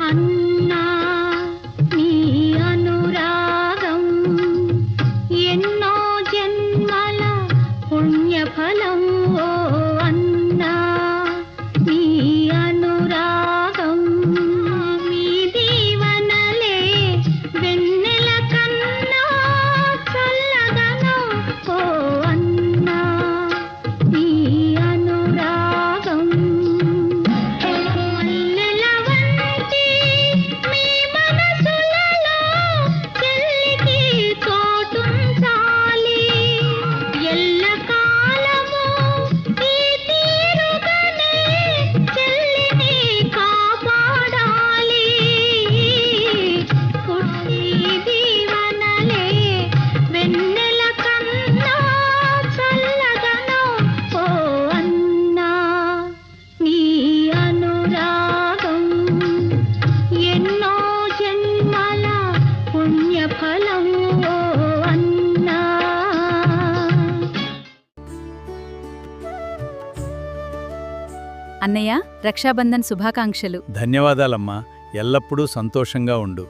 అన్నా నీ అనురాగం ఎన్నో జన్మల పుణ్యఫలం ఓ అన్నా నీ అనురాగం మీ దీవనలే వెన్నెల కన్నా చల్లదనం ఓ అన్నా నీ అనురాగం మల్లెల వంటి మీ మనసులలో చెల్లికి చోటుంచాలి ఎల్లకాలము ఈ తీరుగానే చెల్లిని కాపాడాలి పుట్టి దీవనలే వెన్నెల కన్నా చల్లదనం ఓ అన్నా నీ అనురాగం ఎన్నో జన్మల పుణ్యఫలం ఓ అన్నా. అన్నయ్య, రక్షాబంధన్ శుభాకాంక్షలు. ధన్యవాదాలమ్మా. ఎల్లప్పుడూ సంతోషంగా ఉండు.